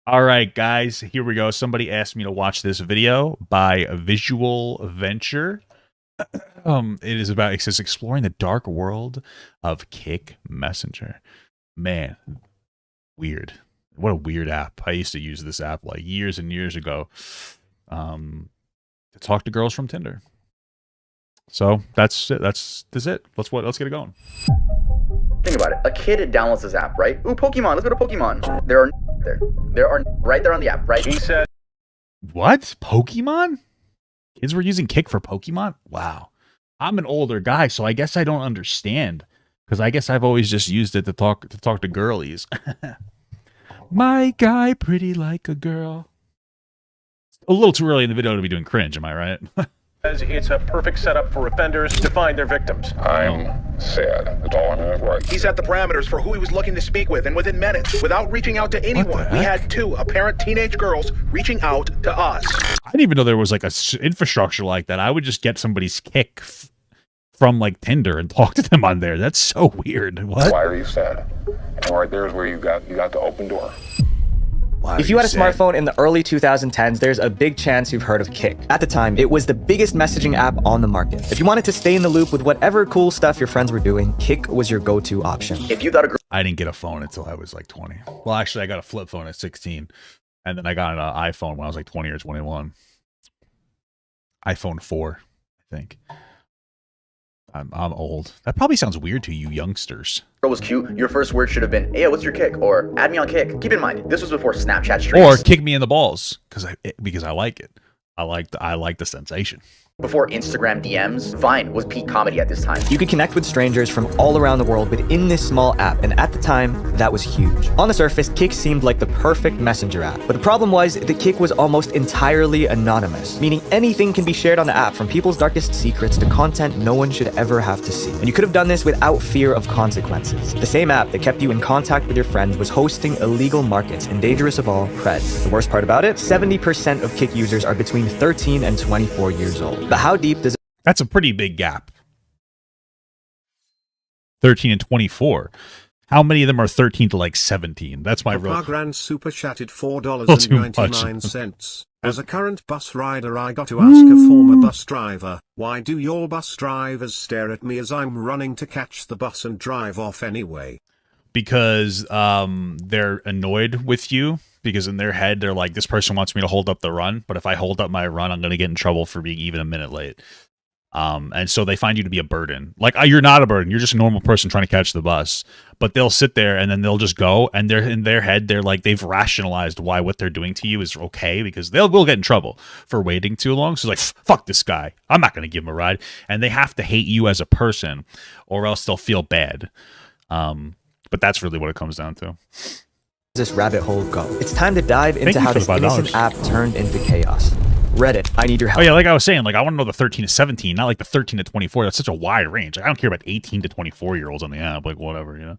All right, guys, here we go. Somebody asked me to watch this video by Visual Venture. It says exploring the dark world of Kick Messenger. Man, weird. What a weird app. I used to use this app like years and years ago to talk to girls from Tinder. So that's it. That's it. Let's get it going. Think about it. A kid downloads this app, right? Ooh, Pokemon. Let's go to Pokemon. There are right there on the app, right? He said, What? Pokemon? Kids were using Kick for Pokemon? Wow. I'm an older guy, so I guess I don't understand. Because I guess I've always just used it to talk to girlies. My guy, pretty like a girl. A little too early in the video to be doing cringe, am I right? it's a perfect setup for offenders to find their victims. I'm sad. That's all I'm going to write. He set the parameters for who he was looking to speak with, and within minutes, without reaching out to anyone, we had two apparent teenage girls reaching out to us. I didn't even know there was like a infrastructure like that. I would just get somebody's Kick from like Tinder and talk to them on there. That's so weird. What? Why are you sad? And right there is where you got the open door. If you had a smartphone in the early 2010s, there's a big chance you've heard of Kick. At the time, it was the biggest messaging app on the market. If you wanted to stay in the loop with whatever cool stuff your friends were doing, Kick was your go-to option. If you thought a girl I didn't get a phone until I was like 20. Well, actually, I got a flip phone at 16. And then I got an iPhone when I was like 20 or 21. iPhone 4, I think. I'm old. That probably sounds weird to you youngsters. was cute, your first word should have been, "Hey, what's your Kick?" or "Add me on Kick." Keep in mind, this was before Snapchat streaks. Or kick me in the balls because I like it. I like the sensation. Before Instagram DMs, Vine was peak comedy at this time. You could connect with strangers from all around the world within this small app, and at the time, that was huge. On the surface, Kick seemed like the perfect messenger app, but the problem was that Kick was almost entirely anonymous, meaning anything can be shared on the app, from people's darkest secrets to content no one should ever have to see. And you could have done this without fear of consequences. The same app that kept you in contact with your friends was hosting illegal markets and, dangerous of all, creds. The worst part about it, 70% of Kick users are between 13 and 24 years old. But how deep does That's a pretty big gap. 13 and 24. How many of them are 13 to like 17? That's my real. Grand super chatted Too much. $4.99. As a current bus rider, I got to ask a former bus driver, why do your bus drivers stare at me as I'm running to catch the bus and drive off anyway? Because they're annoyed with you. Because in their head, they're like, this person wants me to hold up the run, but if I hold up my run, I'm going to get in trouble for being even a minute late. And so they find you to be a burden. Like, you're not a burden. You're just a normal person trying to catch the bus. But they'll sit there and then they'll just go. And they're in their head, they're like, they've rationalized why what they're doing to you is okay because will get in trouble for waiting too long. So it's like, fuck this guy. I'm not going to give him a ride. And they have to hate you as a person or else they'll feel bad. But that's really what it comes down to. this rabbit hole go? It's time to dive into you how for this the $5. innocent app turned into chaos. Reddit, I need your help. Oh yeah, like I was saying, like I want to know the 13 to 17, not like the 13 to 24. That's such a wide range. Like, I don't care about 18 to 24-year-olds on the app. Like whatever, you know.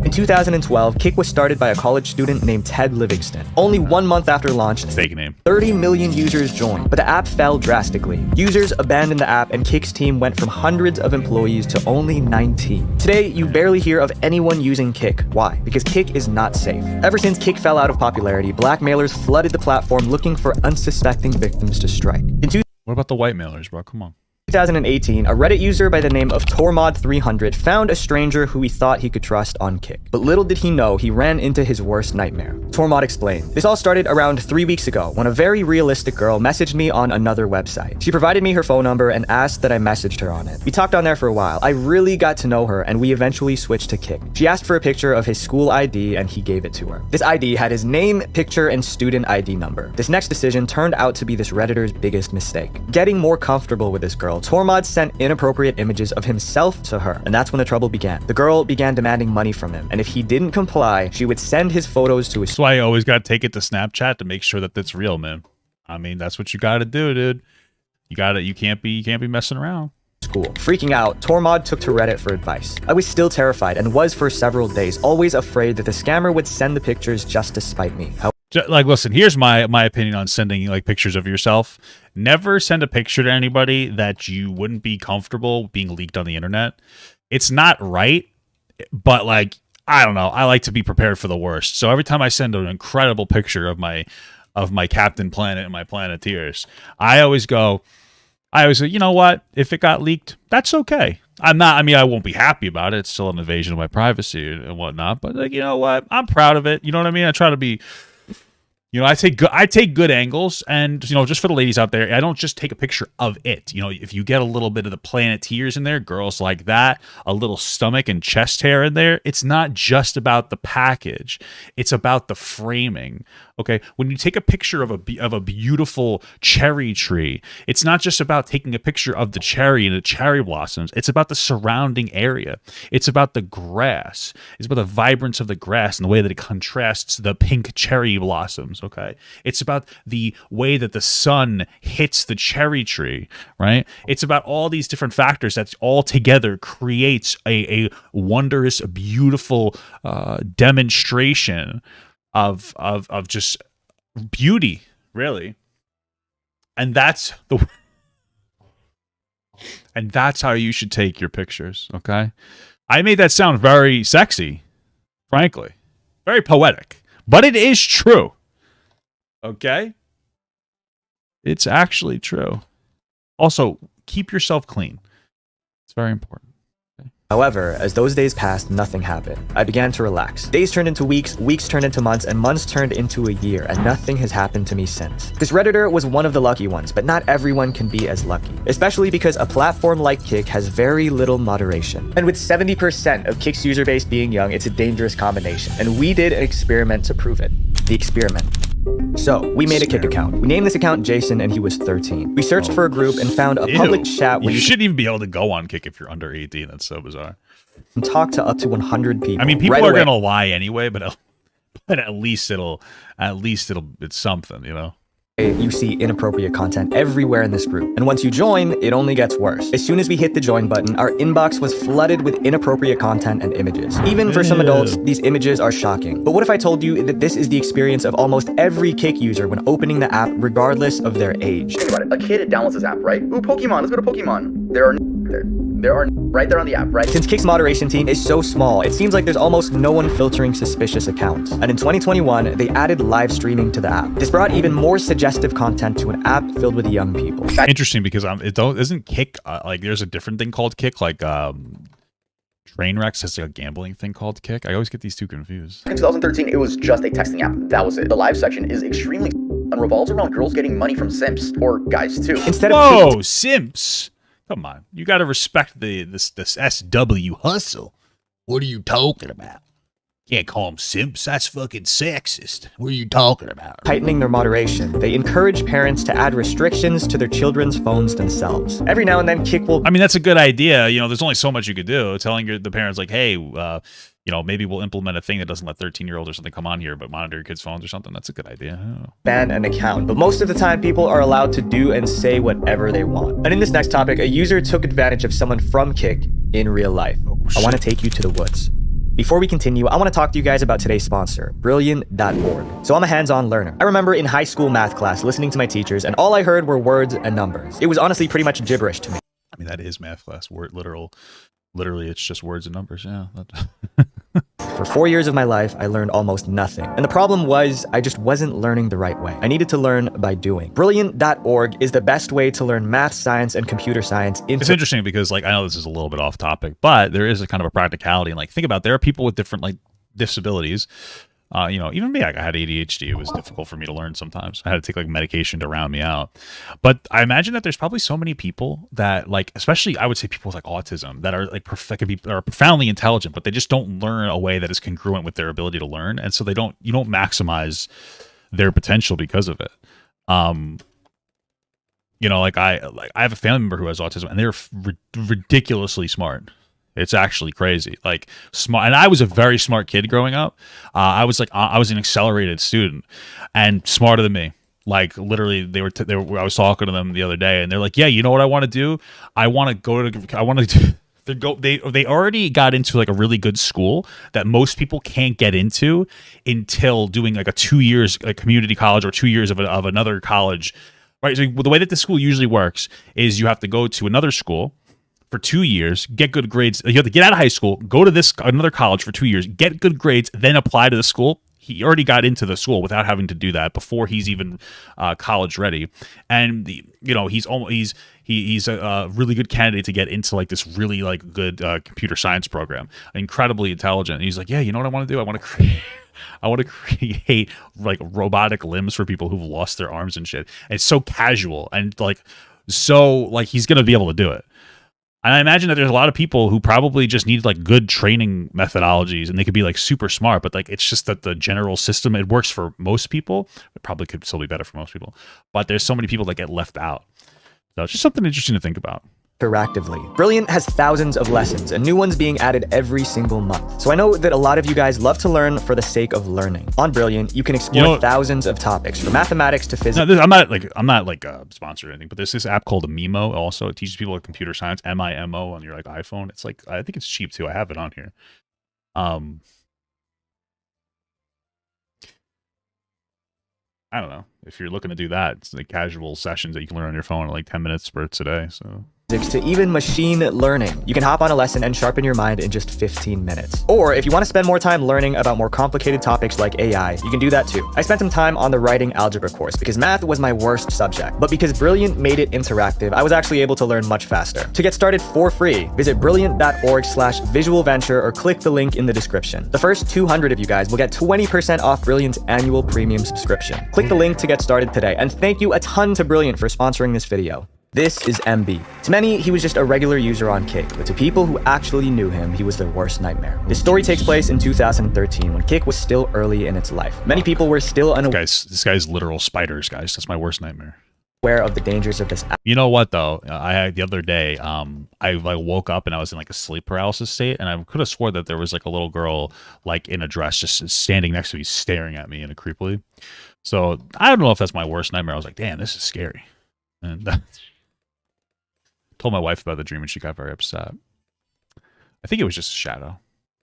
In 2012, Kick was started by a college student named Ted Livingston. Only 1 month after launch, Fake name. 30 million users joined, but the app fell drastically. Users abandoned the app and Kick's team went from hundreds of employees to only 19. Today, you barely hear of anyone using Kick. Why? Because Kick is not safe. Ever since Kick fell out of popularity, blackmailers flooded the platform looking for unsuspecting victims to strike. What about the white mailers, bro? Come on. 2018, a Reddit user by the name of Tormod300 found a stranger who he thought he could trust on Kick. But little did he know, he ran into his worst nightmare. Tormod explained, "This all started around 3 weeks ago when a very realistic girl messaged me on another website. She provided me her phone number and asked that I messaged her on it. We talked on there for a while. I really got to know her and we eventually switched to Kick. She asked for a picture of his school ID and he gave it to her. This ID had his name, picture, and student ID number. This next decision turned out to be this Redditor's biggest mistake. Getting more comfortable with this girl, Tormod sent inappropriate images of himself to her, and that's when the trouble began. The girl began demanding money from him, and if he didn't comply, she would send his photos to his That's why you always got to take it to Snapchat to make sure that it's real, man. I mean, that's what you got to do, dude. You can't be messing around. school. Freaking out, Tormod took to Reddit for advice. I was still terrified and was for several days, always afraid that the scammer would send the pictures just to spite me. Like, listen, here's my opinion on sending like pictures of yourself. Never send a picture to anybody that you wouldn't be comfortable being leaked on the internet. It's not right, but like I don't know. I like to be prepared for the worst. So every time I send an incredible picture of my Captain Planet and my Planeteers, I always say, you know what? If it got leaked, that's okay. I won't be happy about it. It's still an invasion of my privacy and whatnot. But like, you know what? I'm proud of it. You know what I mean? I try to be. I take good angles, and just for the ladies out there, I don't just take a picture of it. If you get a little bit of the Planeteers in there, girls like that, a little stomach and chest hair in there, it's not just about the package. It's about the framing. Okay, when you take a picture of a beautiful cherry tree, it's not just about taking a picture of the cherry and the cherry blossoms. It's about the surrounding area. It's about the grass. It's about the vibrance of the grass and the way that it contrasts the pink cherry blossoms. Okay, it's about the way that the sun hits the cherry tree. Right. It's about all these different factors that all together creates a wondrous, beautiful demonstration of just beauty, really. And that's how you should take your pictures. Okay, I made that sound very sexy, frankly, very poetic, but it is true. Okay, it's actually true. Also, keep yourself clean. It's very important. However, as those days passed, nothing happened. I began to relax. Days turned into weeks, weeks turned into months, and months turned into a year, and nothing has happened to me since. This Redditor was one of the lucky ones, but not everyone can be as lucky. Especially because a platform like Kick has very little moderation. And with 70% of Kick's user base being young, it's a dangerous combination. And we did an experiment to prove it. The experiment. So, we made a Kick account. We named this account Jason, and he was 13. We searched for a group and found a public chat where you shouldn't even be able to go on Kick if you're under 18. That's so bizarre. And talk to up to 100 people. I mean, people are gonna lie anyway, but at least it's something, You see inappropriate content everywhere in this group. And once you join, it only gets worse. As soon as we hit the join button, our inbox was flooded with inappropriate content and images. Even for some adults, these images are shocking. But what if I told you that this is the experience of almost every Kick user when opening the app, regardless of their age? Think about it. A kid downloads this app, right? Ooh, Pokemon. Let's go to Pokemon. There are there are right there on the app, right? Since Kick's moderation team is so small, it seems like there's almost no one filtering suspicious accounts. And in 2021, they added live streaming to the app. This brought even more suggestive content to an app filled with young people. Interesting, because isn't Kick like there's a different thing called Kick, like Trainwrecks has like a gambling thing called Kick. I always get these two confused. In 2013, it was just a texting app. That was it. The live section is extremely and revolves around girls getting money from simps, or guys too. Instead of simps. Come on, you got to respect this SW hustle. What are you talking about? Can't call them simps. That's fucking sexist. What are you talking about? Tightening their moderation, they encourage parents to add restrictions to their children's phones themselves. Every now and then, Kick will... I mean, that's a good idea. There's only so much you could do. Telling the parents, like, hey, maybe we'll implement a thing that doesn't let 13-year-olds or something come on here, but monitor your kids' phones or something. That's a good idea. Oh. Ban an account. But most of the time, people are allowed to do and say whatever they want. And in this next topic, a user took advantage of someone from Kick in real life. I want to take you to the woods. Before we continue, I want to talk to you guys about today's sponsor, Brilliant.org. So I'm a hands-on learner. I remember in high school math class listening to my teachers, and all I heard were words and numbers. It was honestly pretty much gibberish to me. I mean, that is math class. Literally, it's just words and numbers. Yeah. For 4 years of my life, I learned almost nothing. And the problem was, I just wasn't learning the right way. I needed to learn by doing. Brilliant.org is the best way to learn math, science, and computer science. It's interesting because, I know this is a little bit off topic, but there is a kind of a practicality. And, think about it, there are people with different, disabilities. Even me, I had ADHD. It was difficult for me to learn sometimes. I had to take medication to round me out. But I imagine that there's probably so many people that especially I would say people with autism that are are profoundly intelligent, but they just don't learn a way that is congruent with their ability to learn, and so you don't maximize their potential because of it. I have a family member who has autism, and they're ridiculously smart. It's actually crazy, smart. And I was a very smart kid growing up. I was an accelerated student, and smarter than me. Literally, I was talking to them the other day, and they're like, "Yeah, you know what I want to do? I want to go to. They already got into a really good school that most people can't get into until doing a 2 years community college or 2 years of another college, right? So the way that the school usually works is you have to go to another school. for 2 years, get good grades. You have to get out of high school, go to this another college for 2 years, get good grades, then apply to the school. He already got into the school without having to do that before he's even college ready, and he's a really good candidate to get into like this really like good computer science program. Incredibly intelligent. And he's like, yeah, you know what I want to do? I want to create like robotic limbs for people who've lost their arms and shit. And it's so casual and like he's gonna be able to do it. And I imagine that there's a lot of people who probably just need like good training methodologies and they could be like super smart, but like it's just that the general system, it works for most people. It probably could still be better for most people. But there's so many people that get left out. So it's just something interesting to think about. Interactively. Brilliant has thousands of lessons and new ones being added every single month. So I know that a lot of you guys love to learn for the sake of learning. On Brilliant, you can explore thousands of topics from mathematics to physics. No, I'm not like sponsored or anything, but there's this app called Mimo. Also, it teaches people like computer science, MIMO on your like iPhone. It's like, I think it's cheap too. I have it on here. I don't know if you're looking to do that. It's like casual sessions that you can learn on your phone in like 10 minute spurts a day. So. To even machine learning. You can hop on a lesson and sharpen your mind in just 15 minutes. Or if you want to spend more time learning about more complicated topics like AI, you can do that too. I spent some time on the writing algebra course because math was my worst subject. But because Brilliant made it interactive, I was actually able to learn much faster. To get started for free, visit brilliant.org/visualventure or click the link in the description. The first 200 of you guys will get 20% off Brilliant's annual premium subscription. Click the link to get started today. And thank you a ton to Brilliant for sponsoring this video. This is MB. To many, he was just a regular user on Kick, but to people who actually knew him, he was their worst nightmare. This story takes place in 2013 when Kick was still early in its life. Many people were still unaware. This guy's literal spiders, guys. That's my worst nightmare. Aware of the dangers of this. You know what though? I had the other day, I like woke up and I was in like a sleep paralysis state, and I could have swore that there was like a little girl like in a dress just standing next to me, staring at me in a creepily. So I don't know if that's my worst nightmare. I was like, damn, this is scary. And told my wife about the dream and she got very upset. I think it was just a shadow.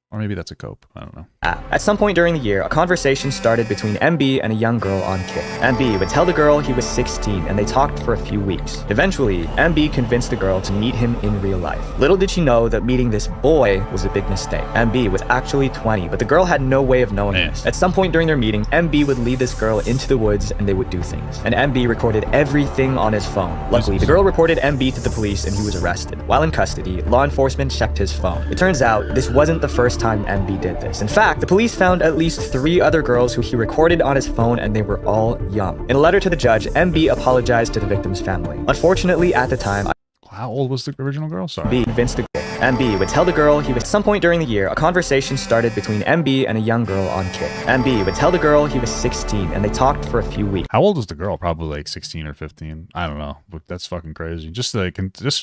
Or maybe that's a cope. I don't know. At some point during the year, a conversation started between MB and a young girl on Kick. MB would tell the girl he was 16 and they talked for a few weeks. Eventually, MB convinced the girl to meet him in real life. Little did she know that meeting this boy was a big mistake. MB was actually 20, but the girl had no way of knowing this. At some point during their meeting, MB would lead this girl into the woods and they would do things. And MB recorded everything on his phone. Luckily, the girl reported MB to the police and he was arrested. While in custody, law enforcement checked his phone. It turns out this wasn't the first time MB did this. In fact, the police found at least 3 other girls who he recorded on his phone and they were all young. In a letter to the judge, MB apologized to the victim's family. Unfortunately, at the time, how old was the original girl? Sorry. Convinced the MB would tell the girl he was. At some point during the year, a conversation started between MB and a young girl on Kick. MB would tell the girl he was 16 and they talked for a few weeks. How old was the girl? Probably like 16 or 15. I don't know, but that's fucking crazy. Just the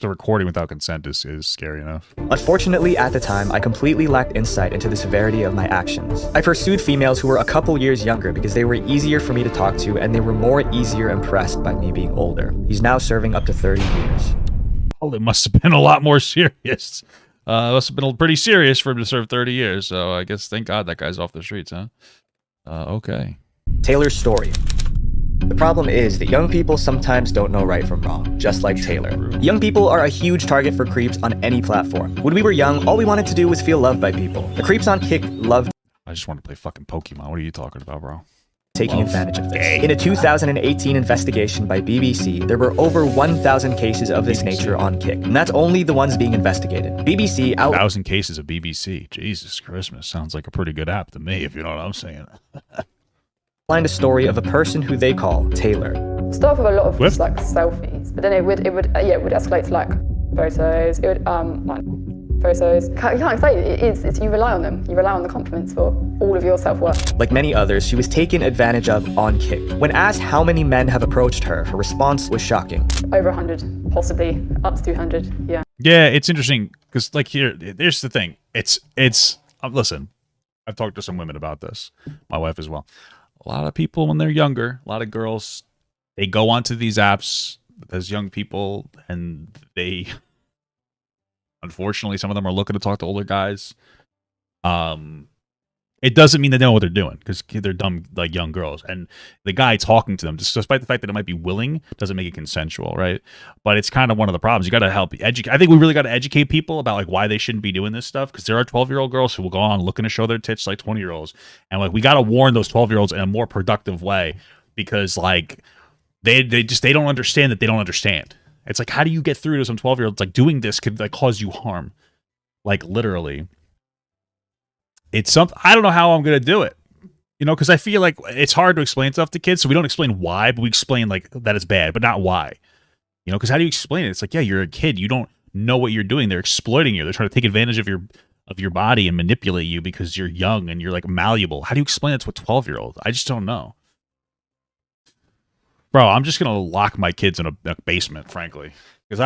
recording without consent is scary enough. Unfortunately, at the time, I completely lacked insight into the severity of my actions. I pursued females who were a couple years younger because they were easier for me to talk to and they were more easier impressed by me being older. He's now serving up to 30 years. Oh, it must have been a lot more serious. It must have been pretty serious for him to serve 30 years. So I guess, thank God that guy's off the streets, huh? Okay. Taylor's story. The problem is that young people sometimes don't know right from wrong, just like Taylor. Young people are a huge target for creeps on any platform. When we were young, all we wanted to do was feel loved by people. The creeps on Kick loved. I just want to play fucking Pokemon. What are you talking about, bro? Taking advantage of this. In a 2018 investigation by BBC, there were over 1,000 cases of this nature on Kick, and that's only the ones being investigated. BBC 1,000 cases of BBC. Jesus Christmas, sounds like a pretty good app to me, if you know what I'm saying. Find a story of a person who they call Taylor. Start with a lot of like selfies, but then it would escalate to like photos. It would like photos. You can't say it's you rely on them. You rely on the compliments for all of your self-worth. Like many others, she was taken advantage of on Kick. When asked how many men have approached her, her response was shocking. Over 100, possibly up to 200. Yeah. Yeah, it's interesting because like here's the thing. It's listen. I've talked to some women about this. My wife as well. A lot of people when they're younger, a lot of girls, they go onto these apps as young people, and they. Unfortunately, some of them are looking to talk to older guys. It doesn't mean they know what they're doing because they're dumb, like young girls. And the guy talking to them, despite the fact that it might be willing, doesn't make it consensual, right? But it's kind of one of the problems. You got to help educate. I think we really got to educate people about like why they shouldn't be doing this stuff, because there are 12-year-old girls who will go on looking to show their tits like 20-year-olds, and like we got to warn those 12-year-olds in a more productive way, because like they don't understand that they don't understand. It's like, how do you get through to some 12-year-olds? Like doing this could like cause you harm, like literally. It's something, I don't know how I'm going to do it, you know, because I feel like it's hard to explain stuff to kids. So we don't explain why, but we explain like that it's bad, but not why, you know, because how do you explain it? It's like, yeah, you're a kid. You don't know what you're doing. They're exploiting you. They're trying to take advantage of your body and manipulate you because you're young and you're like malleable. How do you explain it to a 12-year-old? I just don't know. Bro, I'm just going to lock my kids in a basement, frankly, because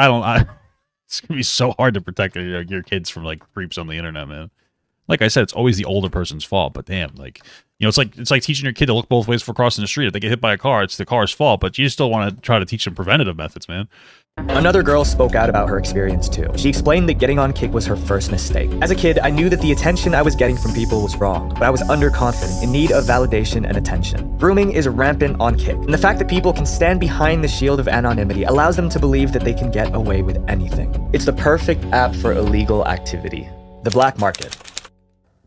it's going to be so hard to protect your kids from like creeps on the internet, man. Like I said, it's always the older person's fault, but damn, like, you know, it's like teaching your kid to look both ways before crossing the street. If they get hit by a car, it's the car's fault, but you still want to try to teach them preventative methods, man. Another girl spoke out about her experience too. She explained that getting on Kik was her first mistake. As a kid, I knew that the attention I was getting from people was wrong, but I was underconfident, in need of validation and attention. Grooming is rampant on Kik, and the fact that people can stand behind the shield of anonymity allows them to believe that they can get away with anything. It's the perfect app for illegal activity. The black market.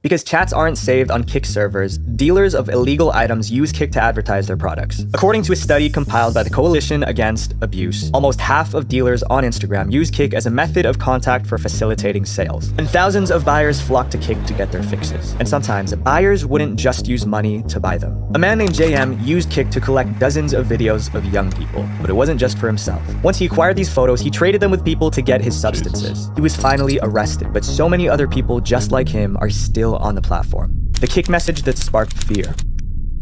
Because chats aren't saved on Kik servers, dealers of illegal items use Kik to advertise their products. According to a study compiled by the Coalition Against Abuse, almost half of dealers on Instagram use Kik as a method of contact for facilitating sales. And thousands of buyers flock to Kik to get their fixes. And sometimes, buyers wouldn't just use money to buy them. A man named JM used Kik to collect dozens of videos of young people, but it wasn't just for himself. Once he acquired these photos, he traded them with people to get his substances. He was finally arrested, but so many other people just like him are still on the platform. The Kik message that sparked fear.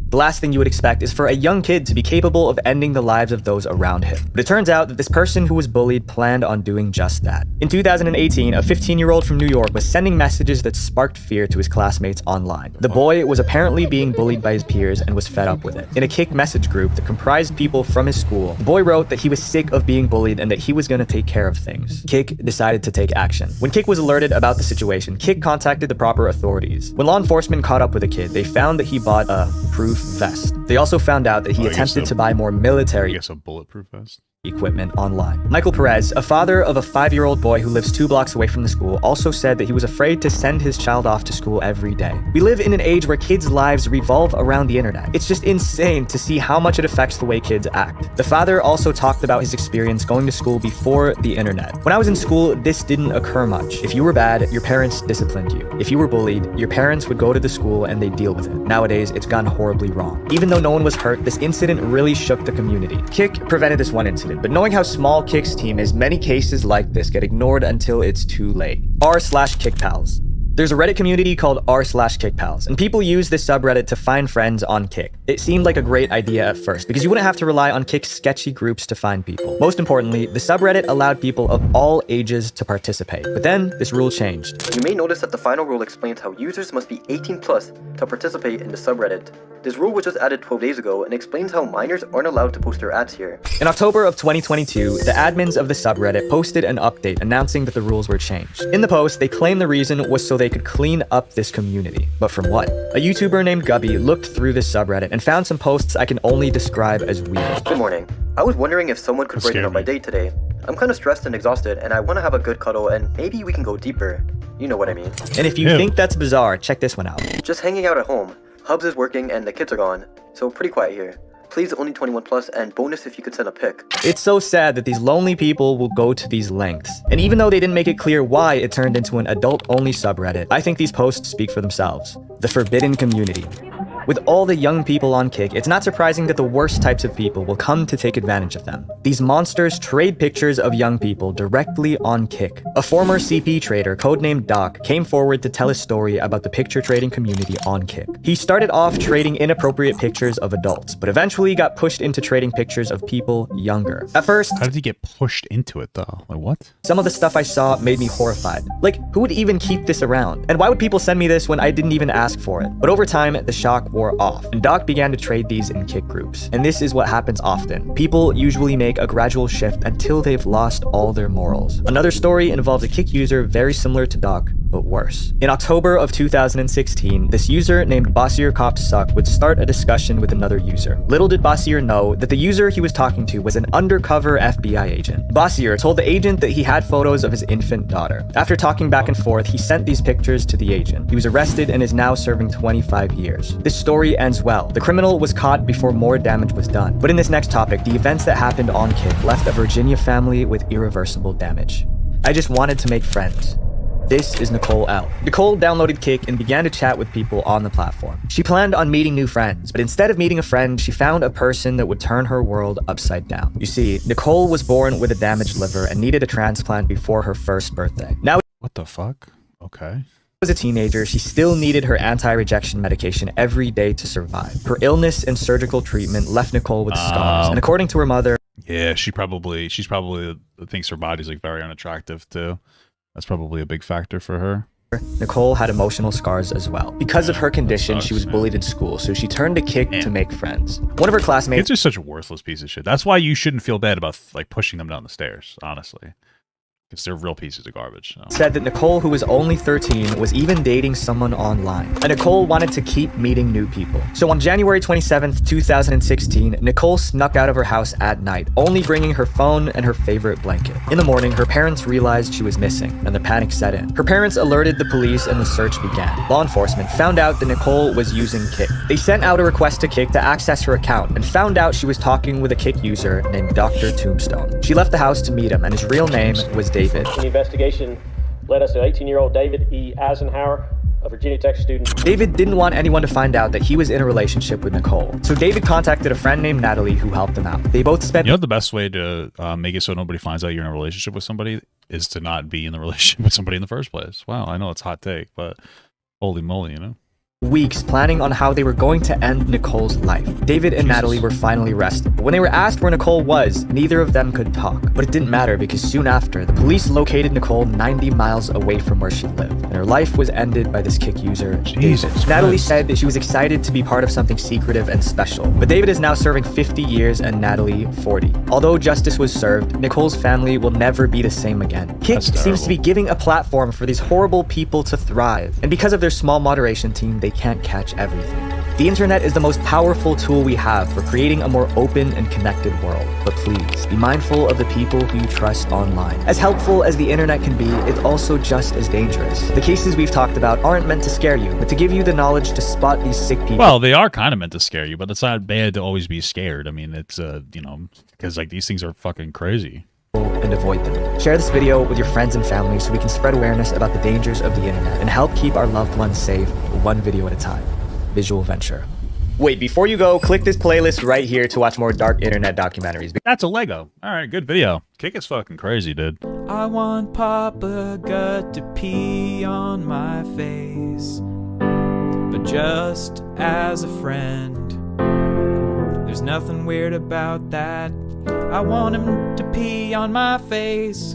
The last thing you would expect is for a young kid to be capable of ending the lives of those around him. But it turns out that this person who was bullied planned on doing just that. In 2018, a 15-year-old from New York was sending messages that sparked fear to his classmates online. The boy was apparently being bullied by his peers and was fed up with it. In a Kik message group that comprised people from his school, the boy wrote that he was sick of being bullied and that he was going to take care of things. Kik decided to take action. When Kik was alerted about the situation, Kik contacted the proper authorities. When law enforcement caught up with the kid, they found that he bought a proof vest. They also found out that he attempted to buy more military a bulletproof vest equipment online. Michael Perez, a father of a 5-year-old boy who lives 2 blocks away from the school, also said that he was afraid to send his child off to school every day. We live in an age where kids' lives revolve around the internet. It's just insane to see how much it affects the way kids act. The father also talked about his experience going to school before the internet. When I was in school, this didn't occur much. If you were bad, your parents disciplined you. If you were bullied, your parents would go to the school and they'd deal with it. Nowadays, it's gone horribly wrong. Even though no one was hurt, this incident really shook the community. Kik prevented this one incident, but knowing how small Kik's team is, many cases like this get ignored until it's too late. r/KikPals. There's a Reddit community called r/KikPals, and people use this subreddit to find friends on Kik. It seemed like a great idea at first, because you wouldn't have to rely on Kik's sketchy groups to find people. Most importantly, the subreddit allowed people of all ages to participate. But then, this rule changed. You may notice that the final rule explains how users must be 18 plus to participate in the subreddit. This rule was just added 12 days ago and explains how minors aren't allowed to post their ads here. In October of 2022, the admins of the subreddit posted an update announcing that the rules were changed. In the post, they claimed the reason was so they could clean up this community. But from what? A YouTuber named Gubby looked through this subreddit and found some posts I can only describe as weird. Good morning. I was wondering if someone could brighten up my day today. I'm kind of stressed and exhausted, and I want to have a good cuddle, and maybe we can go deeper. You know what I mean. And if you think that's bizarre, check this one out. Just hanging out at home. Hubs is working and the kids are gone, so pretty quiet here. Please only 21 plus, and bonus if you could send a pic. It's so sad that these lonely people will go to these lengths. And even though they didn't make it clear why it turned into an adult-only subreddit, I think these posts speak for themselves. The forbidden community. With all the young people on Kik, it's not surprising that the worst types of people will come to take advantage of them. These monsters trade pictures of young people directly on Kik. A former CP trader, codenamed Doc, came forward to tell a story about the picture trading community on Kik. He started off trading inappropriate pictures of adults, but eventually got pushed into trading pictures of people younger. At first, how did he get pushed into it though? Like what? Some of the stuff I saw made me horrified. Like, who would even keep this around? And why would people send me this when I didn't even ask for it? But over time, the shock wore off, and Doc began to trade these in Kik groups. And this is what happens often. People usually make a gradual shift until they've lost all their morals. Another story involves a Kik user very similar to Doc but worse. In October of 2016, this user named Bossier Cops Suck would start a discussion with another user. Little did Bossier know that the user he was talking to was an undercover FBI agent. Bossier told the agent that he had photos of his infant daughter. After talking back and forth, he sent these pictures to the agent. He was arrested and is now serving 25 years. This story ends well. The criminal was caught before more damage was done. But in this next topic, the events that happened on Kick left a Virginia family with irreversible damage. I just wanted to make friends. This is Nicole L. Nicole downloaded Kick and began to chat with people on the platform. She planned on meeting new friends, but instead of meeting a friend, she found a person that would turn her world upside down. You see, Nicole was born with a damaged liver and needed a transplant before her first birthday. Now, what the fuck? Okay. as a teenager, she still needed her anti-rejection medication every day to survive. Her illness and surgical treatment left Nicole with scars, and according to her mother, yeah, she's probably thinks her body's like very unattractive too. That's probably a big factor for her. Nicole had emotional scars as well. Because of her condition, she was bullied in school, so she turned to Kick to make friends. One of her classmates— Kids are such a worthless piece of shit. That's why you shouldn't feel bad about like pushing them down the stairs, honestly. Because they're real pieces of garbage. So. Said that Nicole, who was only 13, was even dating someone online. And Nicole wanted to keep meeting new people. So on January 27th, 2016, Nicole snuck out of her house at night, only bringing her phone and her favorite blanket. In the morning, her parents realized she was missing, and the panic set in. Her parents alerted the police and the search began. Law enforcement found out that Nicole was using Kick. They sent out a request to Kick to access her account and found out she was talking with a Kick user named Dr. Tombstone. She left the house to meet him, and his real name was David. The investigation led us to 18-year-old David E. Eisenhower, a Virginia Tech student. David didn't want anyone to find out that he was in a relationship with Nicole. So David contacted a friend named Natalie who helped him out. They both spent— You know the best way to make it so nobody finds out you're in a relationship with somebody is to not be in the relationship with somebody in the first place. Wow, I know it's a hot take, but holy moly, you know? Weeks planning on how they were going to end Nicole's life. David and Natalie were finally arrested. When they were asked where Nicole was, neither of them could talk. But it didn't matter because soon after, the police located Nicole 90 miles away from where she lived. And her life was ended by this Kick user, David. Natalie said that she was excited to be part of something secretive and special. But David is now serving 50 years and Natalie 40. Although justice was served, Nicole's family will never be the same again. Kick seems to be giving a platform for these horrible people to thrive. And because of their small moderation team, they can't catch everything. The internet is the most powerful tool we have for creating a more open and connected world. But please, be mindful of the people who you trust online. As helpful as the internet can be, it's also just as dangerous. The cases we've talked about aren't meant to scare you, but to give you the knowledge to spot these sick people. Well, they are kind of meant to scare you, but it's not bad to always be scared. I mean, it's, you know, because like these things are fucking crazy. And avoid them. Share this video with your friends and family so we can spread awareness about the dangers of the internet and help keep our loved ones safe, one video at a time. Visual Venture. Wait, before you go, click this playlist right here to watch more dark internet documentaries. That's a Lego. All right, good video. Kick is fucking crazy, dude. I want Papa Gut to pee on my face, but just as a friend. There's nothing weird about that. I want him to pee on my face.